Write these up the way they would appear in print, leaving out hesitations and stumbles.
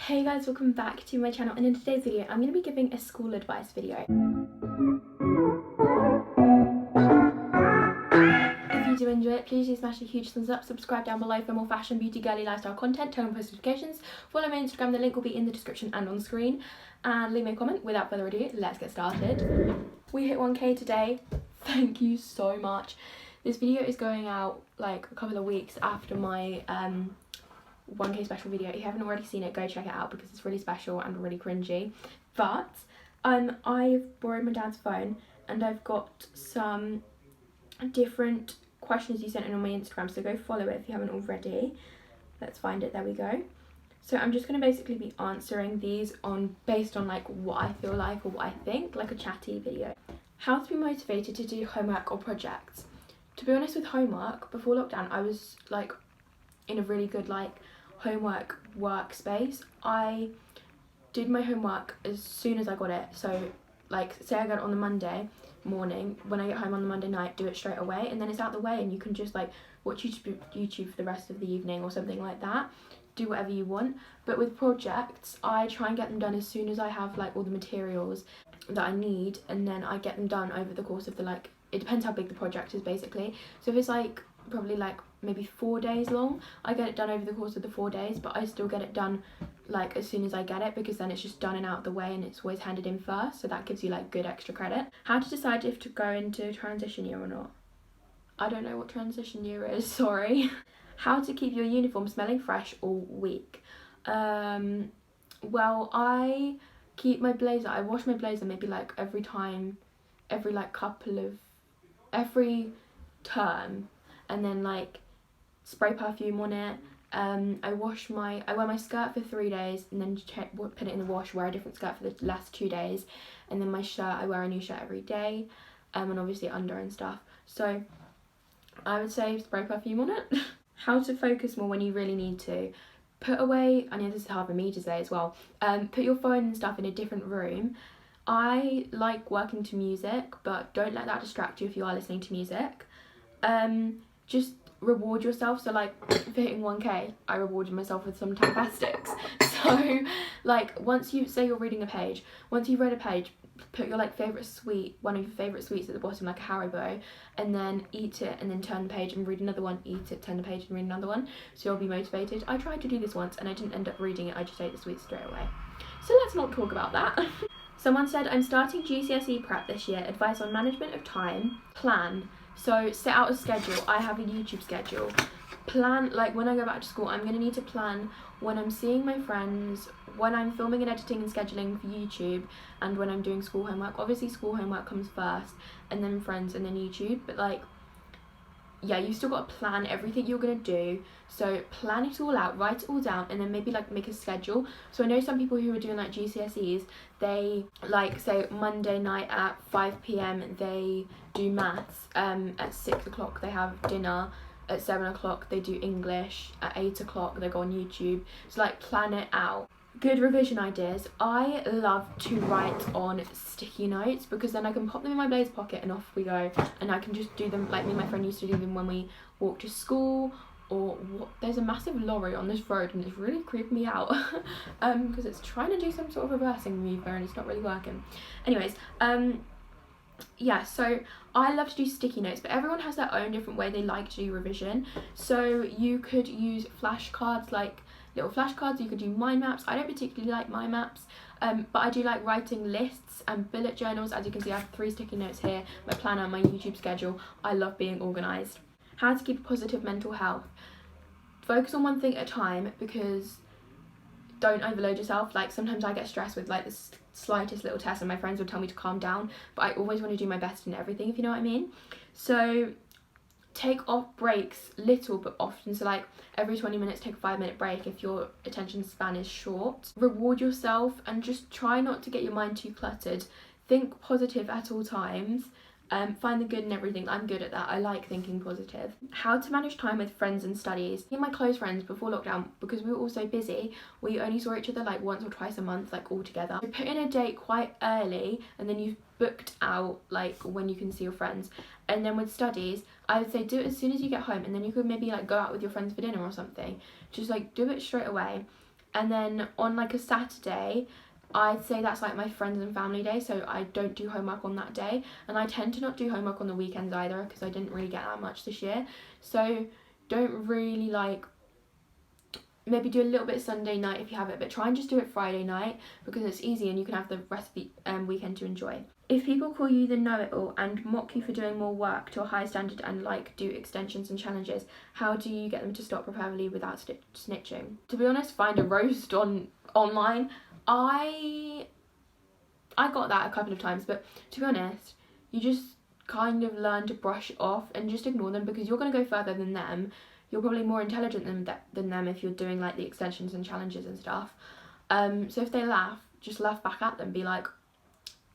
Hey guys, welcome back to my channel, and in today's video I'm going to be giving a school advice video. If you do enjoy it, please do smash a huge thumbs up, subscribe down below for more fashion, beauty, girly, lifestyle content, turn on post notifications, follow my Instagram, the link will be in the description and on screen, and leave me a comment. Without further ado, let's get started. We hit 1k today, thank you so much. This video is going out like a couple of weeks after my 1k special video. If you haven't already seen it, go check it out because it's really special and really cringy. But I've borrowed my dad's phone and I've got some different questions you sent in on my Instagram, so go follow it if you haven't already. Let's find it, there we go. So I'm just going to basically be answering these based on like what I feel like or what I think, like a chatty video. How to be motivated to do homework or projects. To be honest, with homework, before lockdown I was like in a really good like homework workspace. I did my homework as soon as I got it, so like say I got it on the Monday morning, when I get home on the Monday night, do it straight away, and then it's out the way and you can just like watch YouTube for the rest of the evening or something like that, do whatever you want. But with projects, I try and get them done as soon as I have like all the materials that I need, and then I get them done over the course of the like, it depends how big the project is basically. So if it's like probably like maybe 4 days long, I get it done over the course of the 4 days, but I still get it done like as soon as I get it, because then it's just done and out of the way and it's always handed in first, so that gives you like good extra credit. How to decide if to go into transition year or not. I don't know what transition year is, sorry. How to keep your uniform smelling fresh all week. Well, I keep my blazer, I wash my blazer maybe like every term, and then like spray perfume on it. I wear my skirt for 3 days and then put it in the wash, wear a different skirt for the last 2 days, and then my shirt, I wear a new shirt every day, and obviously under and stuff. So I would say spray perfume on it. How to focus more when you really need to. Put away, I know this is hard for me to say as well, put your phone and stuff in a different room. I like working to music, but don't let that distract you if you are listening to music. Just reward yourself. So like for hitting 1k, I rewarded myself with some Tampastics. So like once you say you're reading a page, once you've read a page, put your like favourite sweet, one of your favourite sweets at the bottom, like a Haribo, and then eat it, and then turn the page and read another one, eat it, turn the page and read another one, so you'll be motivated. I tried to do this once and I didn't end up reading it, I just ate the sweets straight away. So let's not talk about that. Someone said, I'm starting GCSE prep this year, advice on management of time, plan. So set out a schedule. I have a YouTube schedule. Plan, like when I go back to school, I'm going to need to plan when I'm seeing my friends, when I'm filming and editing and scheduling for YouTube, and when I'm doing school homework. Obviously school homework comes first, and then friends, and then YouTube, but like, yeah, you still got to plan everything you're going to do. So plan it all out, write it all down, and then maybe like make a schedule. So I know some people who are doing like GCSEs, they like say Monday night at 5 p.m. they do maths, at 6 o'clock they have dinner, at 7 o'clock they do English, at 8 o'clock they go on YouTube. So like plan it out. Good revision ideas. I love to write on sticky notes, because then I can pop them in my blazer pocket and off we go, and I can just do them like me and my friend used to do them when we walk to school, or what. There's a massive lorry on this road and it's really creeping me out because it's trying to do some sort of reversing maneuver and it's not really working. Anyways, yeah, so I love to do sticky notes, but everyone has their own different way they like to do revision. So you could use flashcards, like little flashcards. You could do mind maps. I don't particularly like mind maps, but I do like writing lists and bullet journals. As you can see, I have 3 sticky notes here, my planner, my YouTube schedule. I love being organised. How to keep a positive mental health. Focus on one thing at a time, because don't overload yourself. Like sometimes I get stressed with like the slightest little test and my friends would tell me to calm down, but I always want to do my best in everything, if you know what I mean. So take off breaks, little but often. So like every 20 minutes take a 5-minute break if your attention span is short. Reward yourself and just try not to get your mind too cluttered. Think positive at all times. Find the good in everything. I'm good at that. I like thinking positive. How to manage time with friends and studies. Me and my close friends before lockdown, because we were all so busy, we only saw each other like once or twice a month, like all together. So put in a date quite early, and then you've booked out like when you can see your friends. And then with studies, I would say do it as soon as you get home, and then you could maybe like go out with your friends for dinner or something. Just like do it straight away. And then on like a Saturday, I'd say that's like my friends and family day, so I don't do homework on that day. And I tend to not do homework on the weekends either, because I didn't really get that much this year. So don't really like, maybe do a little bit Sunday night if you have it, but try and just do it Friday night, because it's easy and you can have the rest of the weekend to enjoy. If people call you the know-it-all and mock you for doing more work to a high standard and like do extensions and challenges, how do you get them to stop, preferably without snitching? To be honest, find a roast online. I got that a couple of times, but to be honest, you just kind of learn to brush off and just ignore them, because you're going to go further than them. You're probably more intelligent than them if you're doing like the extensions and challenges and stuff. So if they laugh, just laugh back at them. Be like,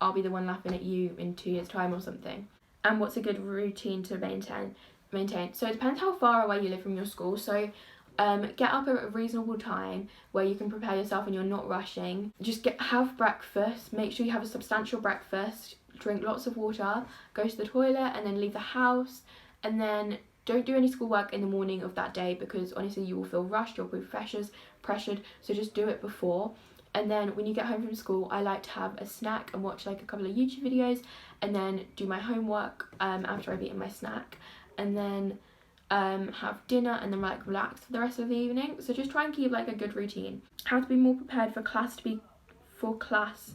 I'll be the one laughing at you in 2 years' time or something. And what's a good routine to maintain? So it depends how far away you live from your school. So get up at a reasonable time where you can prepare yourself and you're not rushing. Just have breakfast. Make sure you have a substantial breakfast. Drink lots of water. Go to the toilet and then leave the house. And then don't do any schoolwork in the morning of that day, because honestly you will feel rushed, you'll be pressured, so just do it before. And then when you get home from school, I like to have a snack and watch like a couple of YouTube videos, and then do my homework after I've eaten my snack, and then have dinner, and then like relax for the rest of the evening. So just try and keep like a good routine. How to be more prepared for class,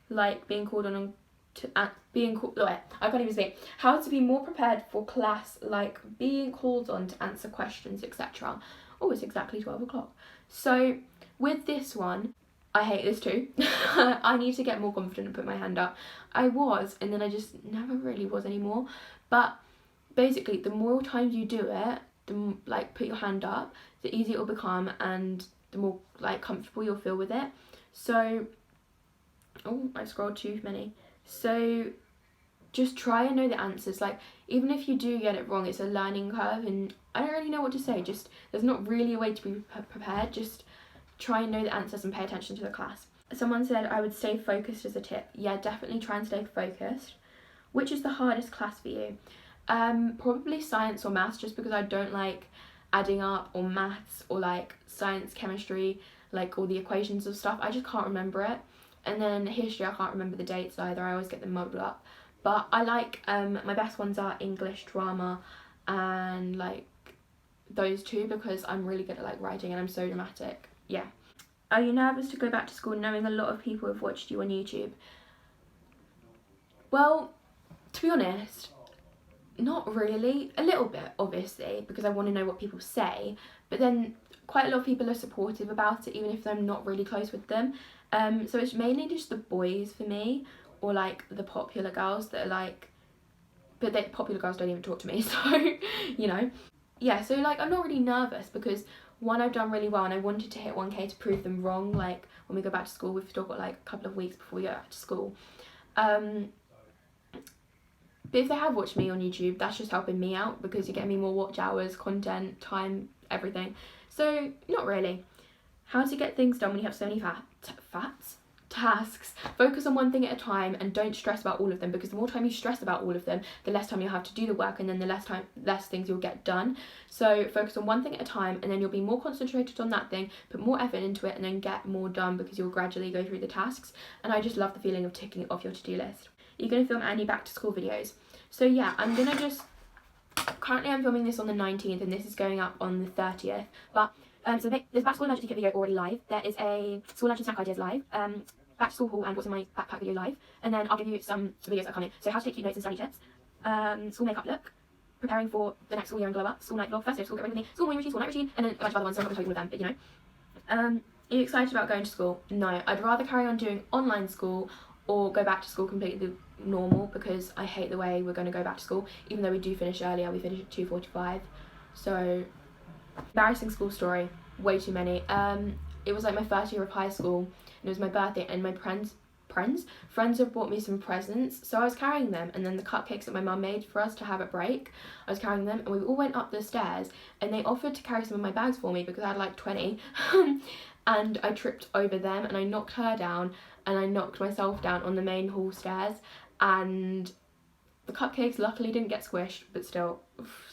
like being called on to being called. I can't even say. How to be more prepared for class, like being called on to answer questions, etc. Oh, it's exactly 12 o'clock. So with this one, I hate this too. I need to get more confident and put my hand up. I was, and then I just never really was anymore. But basically, the more times you do it, the like put your hand up, the easier it will become, and the more like comfortable you'll feel with it. So, oh, I've scrolled too many. So just try and know the answers. Like, even if you do get it wrong, it's a learning curve, and I don't really know what to say. Just, there's not really a way to be prepared. Just try and know the answers and pay attention to the class. Someone said I would stay focused as a tip. Yeah, definitely try and stay focused. Which is the hardest class for you? Probably science or maths, just because I don't like adding up, or maths, or like science, chemistry, like all the equations of stuff. I just can't remember it. And then history, I can't remember the dates either. I always get them muddled up. But I like, my best ones are English, drama, and like those two, because I'm really good at like writing and I'm so dramatic. Yeah. Are you nervous to go back to school knowing a lot of people have watched you on YouTube? Well, to be honest, not really. A little bit, obviously, because I want to know what people say. But then quite a lot of people are supportive about it, even if I'm not really close with them. So it's mainly just the boys for me, or like the popular girls that are like, but the popular girls don't even talk to me, so you know. Yeah, so like I'm not really nervous, because one, I've done really well and I wanted to hit 1K to prove them wrong. Like when we go back to school, we've still got like a couple of weeks before we go back to school. But if they have watched me on YouTube, that's just helping me out, because you're getting me more watch hours, content, time, everything. So not really. How to get things done when you have so many tasks. Focus on one thing at a time and don't stress about all of them, because the more time you stress about all of them, the less time you'll have to do the work, and then the less things you'll get done. So focus on one thing at a time, and then you'll be more concentrated on that thing, put more effort into it, and then get more done, because you'll gradually go through the tasks. And I just love the feeling of ticking it off your to-do list. You're going to film any back to school videos? So yeah, I'm going to just, currently I'm filming this on the 19th and this is going up on the 30th, but so there's back to school emergency kit video already live. There is a school lunch and snack ideas live, back to school haul and what's in my backpack video live, and then I'll give you some videos that are coming. So how to take cute notes and study tips, school makeup look, preparing for the next school year and glow up, school night vlog, first day of school, get ready with me, school morning routine, school night routine, and then a bunch of other ones, so I'm not going to tell you all of them, but you know. Are you excited about going to school? No, I'd rather carry on doing online school or go back to school completely normal, because I hate the way we're going to go back to school, even though we do finish earlier. We finish at 2:45. So embarrassing school story, way too many. It was like my first year of high school and it was my birthday, and my friends have bought me some presents, so I was carrying them, and then the cupcakes that my mum made for us to have at break, I was carrying them, and we all went up the stairs and they offered to carry some of my bags for me because I had like 20 and I tripped over them and I knocked her down and I knocked myself down on the main hall stairs, and the cupcakes luckily didn't get squished, but still,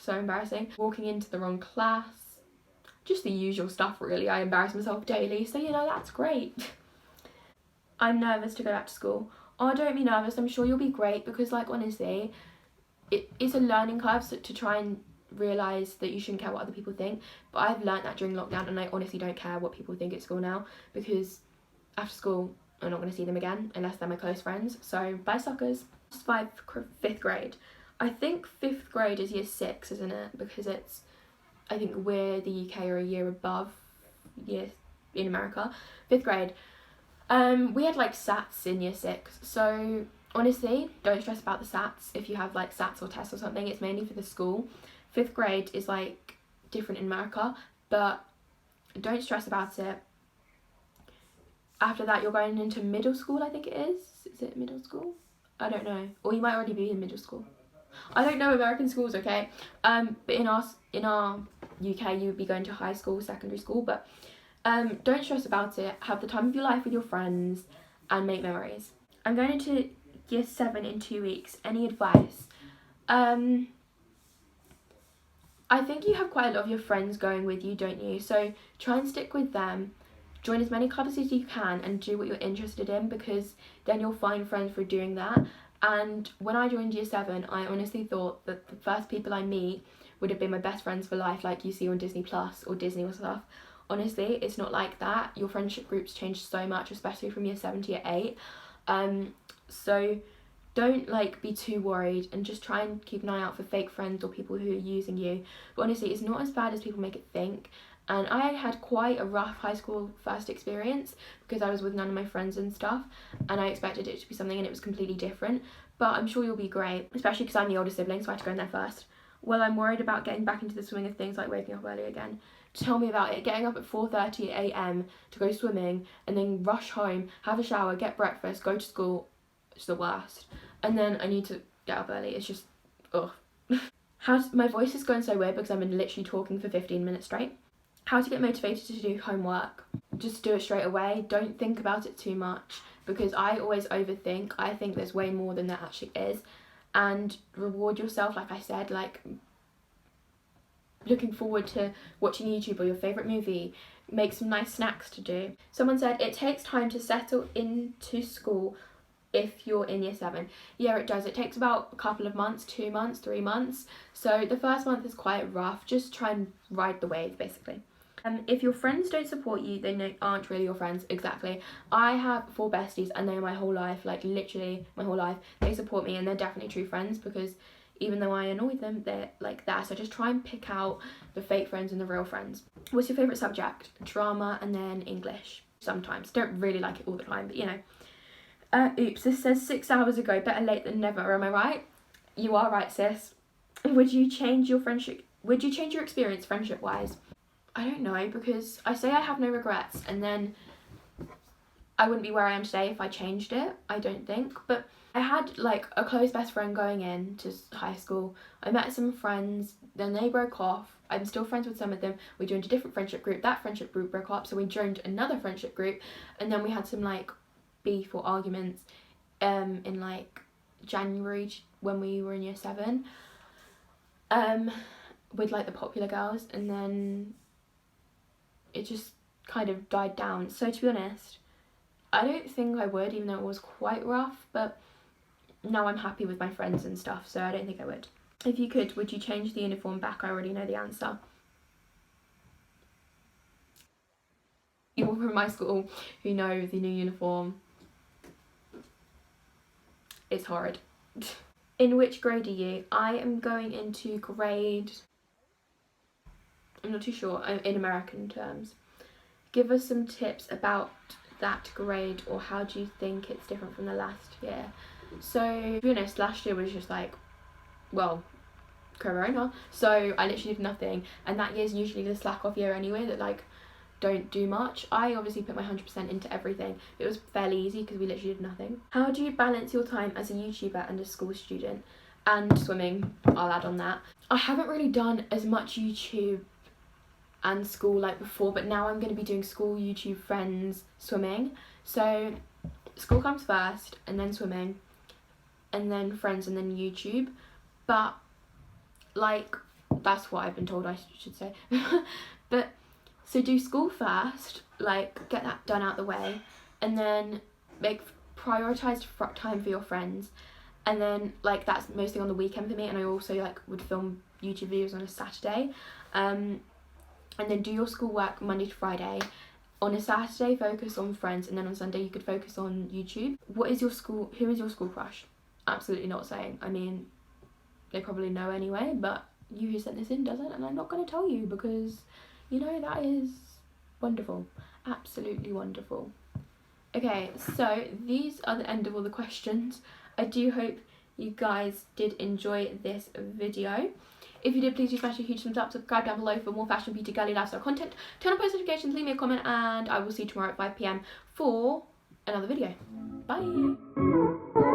so embarrassing. Walking into the wrong class, just the usual stuff really. I embarrass myself daily, so you know, that's great. I'm nervous to go back to school. Oh, don't be nervous, I'm sure you'll be great, because like honestly, it's a learning curve to try and realise that you shouldn't care what other people think. But I've learnt that during lockdown, and I honestly don't care what people think at school now, because after school I'm not going to see them again unless they're my close friends. So bye suckers. 5th grade. I think 5th grade is year 6, isn't it? Because it's, I think we're the UK are a year above year in America. 5th grade. We had like SATs in year 6, so honestly don't stress about the SATs. If you have like SATs or tests or something, it's mainly for the school. 5th grade is like different in America, but don't stress about it. After that you're going into middle school, I think it is it middle school? I don't know, or you might already be in middle school. I don't know American schools, okay? But in our UK you would be going to high school, secondary school, but don't stress about it. Have the time of your life with your friends and make memories. I'm going into year 7 in 2 weeks. Any advice? I think you have quite a lot of your friends going with you, don't you? So try and stick with them. Join as many clubs as you can and do what you're interested in, because then you'll find friends for doing that. And when I joined year 7, I honestly thought that the first people I meet would have been my best friends for life, like you see on Disney Plus or Disney or stuff. Honestly, it's not like that. Your friendship groups change so much, especially from year 7 to year 8. So don't like be too worried, and just try and keep an eye out for fake friends or people who are using you. But honestly, it's not as bad as people make it think. And I had quite a rough high school first experience because I was with none of my friends and stuff, and I expected it to be something and it was completely different. But I'm sure you'll be great, especially because I'm the older sibling, so I had to go in there first. Well, I'm worried about getting back into the swing of things, like waking up early again. Tell me about it. Getting up at 4:30 a.m. to go swimming and then rush home, have a shower, get breakfast, go to school. It's the worst. And then I need to get up early. It's just, ugh. My voice is going so weird because I've been literally talking for 15 minutes straight. How to get motivated to do homework. Just do it straight away. Don't think about it too much, because I always overthink. I think there's way more than there actually is. And reward yourself, like I said, like looking forward to watching YouTube or your favourite movie. Make some nice snacks to do. Someone said it takes time to settle into school if you're in year 7. Yeah, it does. It takes about a couple of months, 2 months, 3 months. So the first month is quite rough. Just try and ride the wave, basically. If your friends don't support you, they aren't really your friends. Exactly. I have 4 besties and they're my whole life, like literally my whole life. They support me and they're definitely true friends, because even though I annoy them, they're like that. So just try and pick out the fake friends and the real friends. What's your favourite subject? Drama and then English. Sometimes. Don't really like it all the time, but you know. Oops, this says 6 hours ago. Better late than never, am I right? You are right, sis. Would you change your experience friendship-wise? I don't know, because I say I have no regrets, and then I wouldn't be where I am today if I changed it, I don't think. But I had like a close best friend going into high school. I met some friends, then they broke off. I'm still friends with some of them. We joined a different friendship group. That friendship group broke up, so we joined another friendship group, and then we had some like beef or arguments in like January when we were in year 7 with like the popular girls, and then it just kind of died down. So to be honest, I don't think I would, even though it was quite rough, but now I'm happy with my friends and stuff, so I don't think I would. If you could, would you change the uniform back? I already know the answer. People from my school who know the new uniform, it's horrid. In which grade are you? I am going into grade, I'm not too sure, in American terms. Give us some tips about that grade, or how do you think it's different from the last year? So to be honest, last year was just like, well, corona, so I literally did nothing, and that year's usually the slack off year anyway, that like don't do much. I obviously put my 100% into everything. It was fairly easy because we literally did nothing. How do you balance your time as a YouTuber and a school student? And swimming, I'll add on that. I haven't really done as much YouTube and school like before, but now I'm going to be doing school, YouTube, friends, swimming. So school comes first, and then swimming, and then friends, and then YouTube. But like, that's what I've been told I should say. But So do school first, like get that done out the way, and then make prioritized time for your friends, and then like that's mostly on the weekend for me. And I also like would film YouTube videos on a Saturday, and then do your schoolwork Monday to Friday. On a Saturday, focus on friends, and then on Sunday you could focus on YouTube. Who is your school crush? Absolutely not saying. I mean, they probably know anyway, but you who sent this in doesn't, and I'm not going to tell you because, you know, that is wonderful. Absolutely wonderful. Okay, so these are the end of all the questions. I do hope you guys did enjoy this video. If you did, please do smash a huge thumbs up, subscribe down below for more fashion, beauty, girly, lifestyle content, turn on post notifications, leave me a comment, and I will see you tomorrow at 5 PM for another video. Bye!